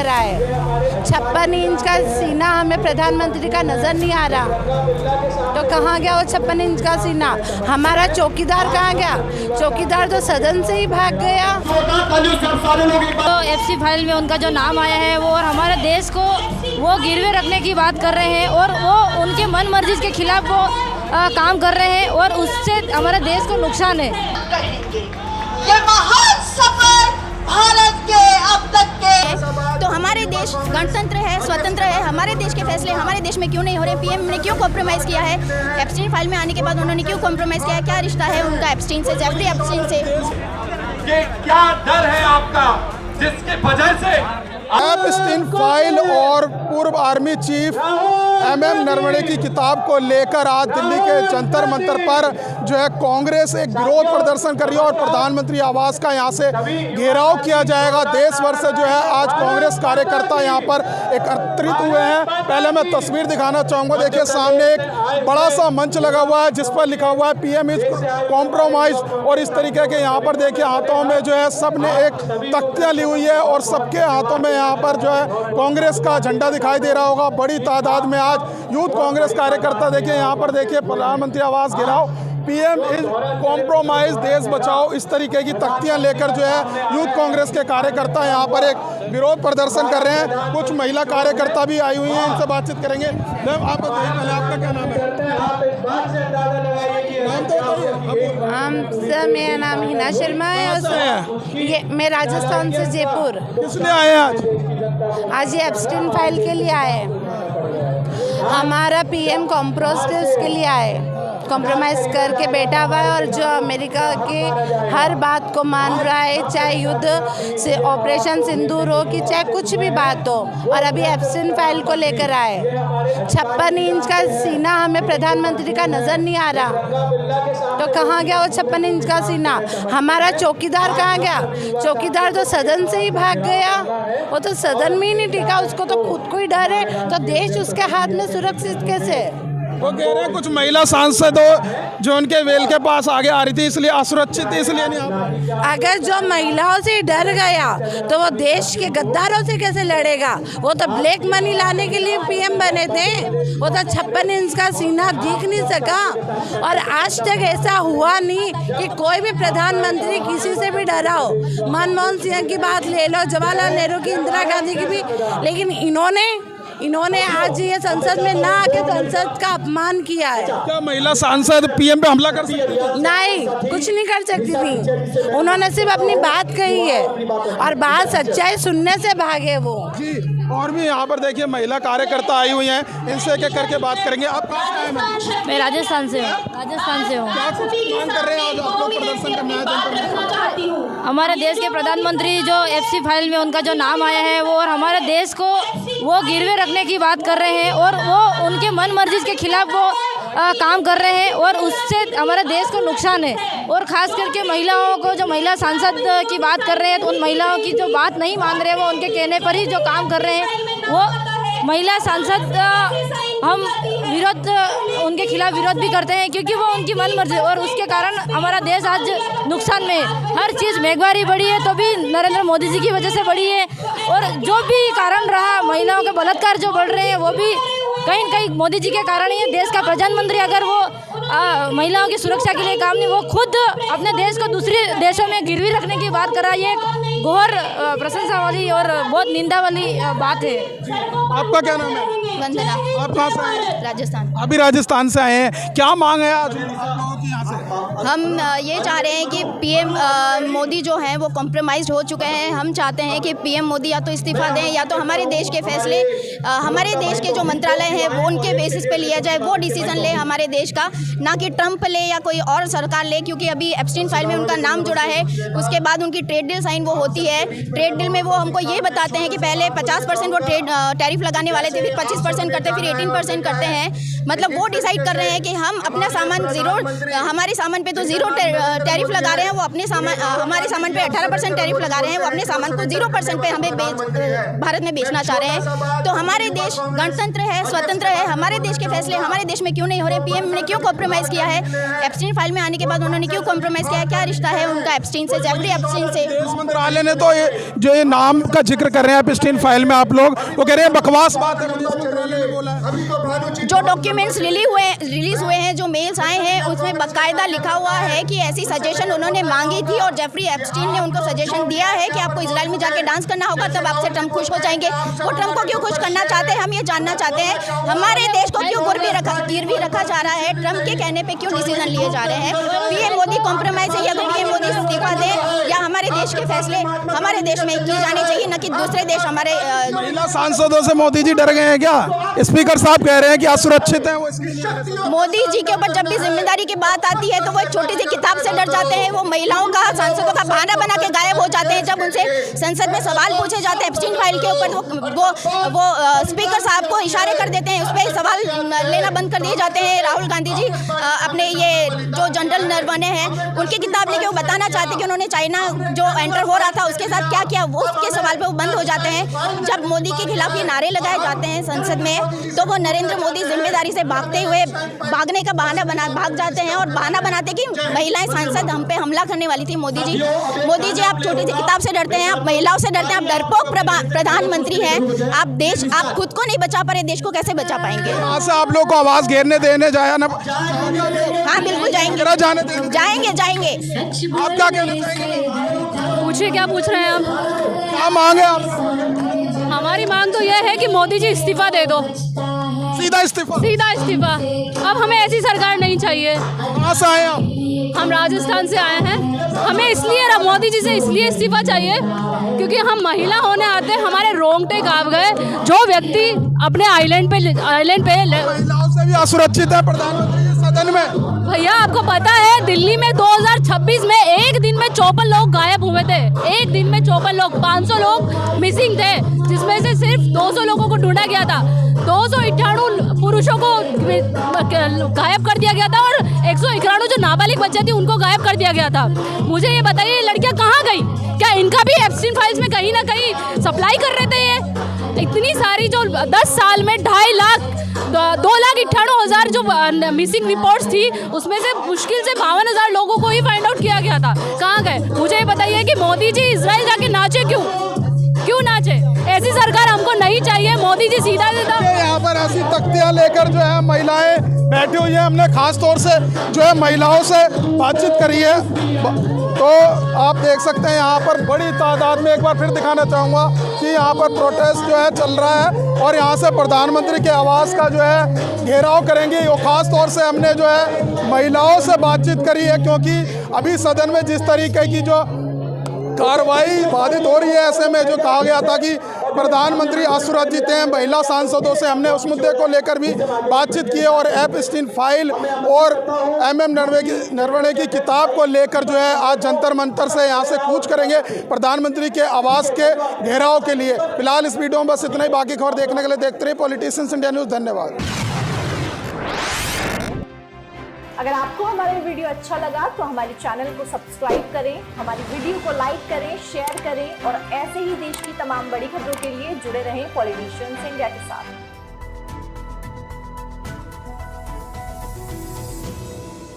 रहा है। 56 इंच का सीना हमें प्रधानमंत्री का नज़र नहीं आ रहा, तो कहाँ गया वो 56 इंच का सीना? हमारा चौकीदार कहाँ गया? चौकीदार तो सदन से ही भाग गया। तो एफसी फाइल में उनका जो नाम आया है वो, और हमारे देश को वो गिरवे रखने की बात कर रहे हैं, और वो उनके मन मर्जी के खिलाफ वो काम कर रहे हैं, और उससे हमारे देश को नुकसान है। ये महान सफर भारत के अब तक के, तो हमारे देश गणतंत्र है, स्वतंत्र है, हमारे देश के फैसले हमारे देश में क्यों नहीं हो रहे? पीएम ने क्यों कॉम्प्रोमाइज़ किया है? एप्स्टीन फाइल में आने के बाद उन्होंने क्यों कॉम्प्रोमाइज़ किया है? क्या रिश्ता है उनका एप्स्टीन से, जेफरी एप्स्टीन से? ये क्या डर है आपका जिसकी वजह से एप्स्टीन फाइल और पूर्व आर्मी चीफ MM नरवणे की किताब को लेकर आज दिल्ली के जंतर मंतर पर जो है कांग्रेस एक विरोध प्रदर्शन कर रही है और प्रधानमंत्री आवास का यहां से घेराव किया जाएगा। देश भर से जो है आज कांग्रेस कार्यकर्ता यहां पर एकत्रित हुए हैं। पहले मैं तस्वीर दिखाना चाहूँगा, देखिए सामने एक बड़ा सा मंच लगा हुआ है जिस पर लिखा हुआ है PM इज कॉम्प्रोमाइज, और इस तरीके के यहाँ पर देखिए हाथों में जो है सब ने एक तख्तियाँ ली हुई है और सबके हाथों में यहाँ पर जो है कांग्रेस का झंडा दिखाई दे रहा होगा। बड़ी तादाद में आज यूथ कांग्रेस कार्यकर्ता देखिए यहाँ पर देखिए प्रधानमंत्री आवास घेराव, PM इज कॉम्प्रोमाइज, देश बचाओ, इस तरीके की तख्तियां लेकर जो है यूथ कांग्रेस के कार्यकर्ता यहाँ पर एक विरोध प्रदर्शन कर रहे हैं। कुछ महिला कार्यकर्ता भी आई हुई हैं, इनसे बातचीत करेंगे। मैम आप बताइए पहले आपका क्या नाम है? सर मेरा नाम हिना शर्मा है। ये मैं राजस्थान से, जयपुर। किसने आए आज ये एप्स्टीन फाइल के लिए आए। हमारा PM कॉम्प्रोमाइज़ के लिए आए, कॉम्प्रोमाइज़ करके बैठा हुआ है, और जो अमेरिका के हर बात को मान रहा है, चाहे युद्ध से ऑपरेशन सिंदूर हो कि चाहे कुछ भी बात हो, और अभी एप्स्टीन फाइल को लेकर आए। 56 इंच का सीना हमें प्रधानमंत्री का नज़र नहीं आ रहा, तो कहाँ गया वो 56 इंच का सीना? हमारा चौकीदार कहाँ गया? चौकीदार तो सदन से ही भाग गया, वो तो सदन में ही नहीं टिका, उसको तो खुद को ही डर है, तो देश उसके हाथ में सुरक्षित कैसे? वो कह रहे हैं कुछ महिला सांसद हो जो उनके वेल के पास आगे आ रही थी इसलिए असुरक्षित, इसलिए नहीं आ। अगर जो महिलाओं से डर गया तो वो देश के गद्दारों से कैसे लड़ेगा? वो तो ब्लैक मनी लाने के लिए PM बने थे, वो तो 56 इंच का सीना दिख नहीं सका, और आज तक ऐसा हुआ नहीं कि कोई भी प्रधानमंत्री किसी से भी डरा हो। मनमोहन सिंह की बात ले लो, जवाहरलाल नेहरू की, इंदिरा गांधी की भी, लेकिन इन्होंने आज ये संसद में ना आके संसद का अपमान किया है। क्या महिला सांसद PM पे हमला कर सकती है? नहीं, कुछ नहीं कर सकती थी। उन्होंने सिर्फ अपनी बात कही है, और बात सच्चाई सुनने से भागे वो। जी, और भी यहाँ पर देखिए महिला कार्यकर्ता आई हुई हैं, इनसे एक एक करके बात करेंगे। आप कहाँ से आए हैं? मैं राजस्थान से हूँ। क्या कुछ मांग कर रहे हैं आज आप लोग प्रदर्शन करने आए? हमारे देश के प्रधानमंत्री जो एफसी फाइल में उनका जो नाम आया है वो, और हमारे देश को वो गिरवे रखने की बात कर रहे हैं, और वो उनके मन मर्जी के खिलाफ वो काम कर रहे हैं, और उससे हमारे देश को नुकसान है। और ख़ास करके महिलाओं को, जो महिला सांसद की बात कर रहे हैं, तो उन महिलाओं की जो बात नहीं मान रहे, वो उनके कहने पर ही जो काम कर रहे हैं, वो महिला सांसद हम उनके खिलाफ विरोध भी करते हैं, क्योंकि वो उनकी मन मर्जी, और उसके कारण हमारा देश आज नुकसान में है। हर चीज़ महंगाई बढ़ी है तो भी नरेंद्र मोदी जी की वजह से बढ़ी है, और जो भी कारण रहा, महिलाओं के बलात्कार जो बढ़ रहे हैं वो भी कहीं न कहीं मोदी जी के कारण ही है। देश का प्रधानमंत्री अगर वो महिलाओं की सुरक्षा के लिए काम नहीं, वो खुद अपने देश को दूसरे देशों में गिरवी रखने की बात कर रहा है, ये घोर प्रशंसा वाली और बहुत निंदा वाली बात है। आपका क्या नाम है? वंदना। आप कहाँ से आए हैं? राजस्थान। अभी राजस्थान से आए हैं, क्या मांग है आज आप लोगों की यहाँ से? हम ये चाह रहे हैं कि PM मोदी जो हैं वो कॉम्प्रोमाइज़ हो चुके हैं। हम चाहते हैं कि PM मोदी या तो इस्तीफा दें, या तो हमारे देश के फैसले हमारे देश के जो मंत्रालय हैं वो उनके बेसिस पे लिया जाए, वो डिसीजन ले हमारे देश का, ना कि ट्रंप ले या कोई और सरकार ले, क्योंकि अभी एप्स्टीन फाइल में उनका नाम जुड़ा है। उसके बाद उनकी ट्रेड डील साइन वो होती है। ट्रेड डील में वो हमको ये बताते हैं कि पहले 50% वो टैरिफ लगाने वाले थे, फिर 25% करते, फिर 18% करते हैं। मतलब वो डिसाइड कर रहे हैं कि हम अपना सामान हमारे सामान सामान पे तो 0 टैरिफ लगा रहे हैं, वो अपने सामान हमारे सामान पे 18% टैरिफ लगा रहे हैं, वो अपने सामान को 0% पे हमें भारत में बेचना चाह रहे हैं। तो हमारे देश गणतंत्र है, स्वतंत्र है, हमारे देश के फैसले हमारे देश में क्यों नहीं हो रहे? पीएम ने क्यों कॉम्प्रोमाइज़ किया है? एप्स्टीन फाइल में आने के बाद उन्होंने क्यों कॉम्प्रोमाइज़ किया है? क्या रिश्ता है उनका एप्स्टीन से, जेफरी एप्स्टीन से? मंत्रालय ने तो ये नाम का जिक्र कर रहे हैं एप्स्टीन फाइल में, आप लोग वो कह रहे हैं बकवास बात है, मंत्रालय ने बोला है। जो डॉक्यूमेंट्स रिलीज हुए हैं, जो मेल्स आए हैं, उसमें बाकायदा लिखा हुआ है कि ऐसी सजेशन उन्होंने मांगी थी और जेफरी एप्स्टीन ने उनको सजेशन दिया है कि आपको इजराइल में जाके डांस करना होगा, तब आपसे ट्रम्प खुश हो जाएंगे। वो ट्रम्प को क्यों खुश करना चाहते हैं, हम ये जानना चाहते हैं। हमारे देश को क्यों गिरवी रखा जा रहा है? ट्रम्प के कहने पे क्यों डिसीजन लिए जा रहे हैं? पीएम मोदी कॉम्प्रोमाइज है, या तो पीएम मोदी इस्तीफा दे, या हमारे देश के फैसले हमारे देश में की जाने चाहिए, न कि दूसरे देश हमारे। महिला सांसदों से मोदी जी डर गए हैं क्या? स्पीकर साहब कह रहे हैं कि असुरक्षित है वो, मोदी जी के ऊपर जब भी जिम्मेदारी की बात आती है तो वो एक छोटी सी किताब से डर जाते हैं। वो महिलाओं का, सांसदों का बहाना बना के गायब हो जाते हैं। जब उनसे संसद में सवाल पूछे जाते हैं एप्स्टीन फाइल के ऊपर, वो स्पीकर साहब को इशारे कर देते हैं, उस पर सवाल लेना बंद कर दिए जाते हैं। राहुल गांधी जी अपने ये जो जनरल नरवणे हैं, उनकी किताब लेके वो बताना चाहते कि उन्होंने चाइना जो एंटर हो रहा था उसके साथ क्या किया, वो उसके सवाल पे वो बंद हो जाते हैं। जब मोदी के खिलाफ ये नारे लगाए जाते हैं संसद में, तो वो नरेंद्र मोदी जिम्मेदारी से भागते हुए भागने का बहाना भाग जाते हैं और बहाना बनाते कि महिलाएं सांसद हम पे हमला करने वाली थी। मोदी जी आप छोटी सी किताब से डरते हैं, आप महिलाओं से डरते हैं, आप डरपोक प्रधानमंत्री हैं। आप खुद को नहीं बचा पा रहे, देश को कैसे बचा पाएंगे? यहाँ से आप लोग को आवाज घेरने देने जाया ना? हाँ बिल्कुल जाएंगे, जाएंगे। आप क्या कहना चाहेंगे? पूछिए, क्या पूछ रहे हैं आप? क्या मांगे आप? हमारी मांग तो यह है कि मोदी जी इस्तीफा दे दो, सीधा इस्तीफा। अब हमें ऐसी सरकार नहीं चाहिए। कहाँ से आए आप? हम राजस्थान से आए हैं। हमें इसलिए मोदी जी से इसलिए इस्तीफा चाहिए क्योंकि हम महिला होने आते हमारे रोंगटे कांप गए। जो व्यक्ति अपने आइलैंड पे महिलाओं से भी असुरक्षित है प्रधानमंत्री जी सदन में। भैया आपको पता है दिल्ली में 2026 में एक दिन में 54 लोग गायब हुए थे। एक दिन में 54 लोग, 500 लोग मिसिंग थे, जिसमें से सिर्फ 200 लोगों को ढूंढा गया था। 298 पुरुषों को गायब कर दिया गया था और 191 जो नाबालिग बच्चे थे उनको गायब कर दिया गया था। मुझे ये बताइए ये लड़कियां कहाँ गई? क्या इनका भी एप्स्टीन फाइल्स में कहीं ना कहीं सप्लाई कर रहे थे? ये इतनी सारी जो 10 साल में 2,98,000 जो मिसिंग रिपोर्ट्स थी, उसमें से मुश्किल से 52,000 लोगों को ही फाइंड आउट किया गया था। कहाँ गए? मुझे ये बताइए कि मोदी जी इजराइल जाके नाचे क्यों नाचे? ऐसी सरकार हमको नहीं चाहिए। मोदी जी सीधा यहाँ पर ऐसी तख्तियाँ लेकर जो है महिलाएं बैठी हुई हैं। हमने खास तौर से जो है महिलाओं से बातचीत करी है, तो आप देख सकते हैं यहाँ पर बड़ी तादाद में, एक बार फिर दिखाना चाहूँगा कि यहाँ पर प्रोटेस्ट जो है चल रहा है और यहाँ से प्रधानमंत्री के आवास का जो है घेराव करेंगे। वो खास तौर से हमने जो है महिलाओं से बातचीत करी है, क्योंकि अभी सदन में जिस तरीके की जो कार्रवाई बाधित हो रही है, ऐसे में जो कहा गया था कि प्रधानमंत्री असुरक्षित हैं, महिला सांसदों से हमने उस मुद्दे को लेकर भी बातचीत की है और एप्स्टीन फाइल और MM नरवणे की किताब को लेकर जो है आज जंतर मंतर से यहाँ से कूच करेंगे प्रधानमंत्री के आवास के घेराव के लिए। फिलहाल इस वीडियो में बस इतना ही। बाकी खबर देखने के लिए देखते रहिए पॉलिटिशियंस इंडिया न्यूज़। धन्यवाद। अगर आपको हमारा वीडियो अच्छा लगा तो हमारे चैनल को सब्सक्राइब करें, हमारी वीडियो को लाइक करें, शेयर करें और ऐसे ही देश की तमाम बड़ी खबरों के लिए जुड़े रहें पॉलिटिशियंस इंडिया के साथ।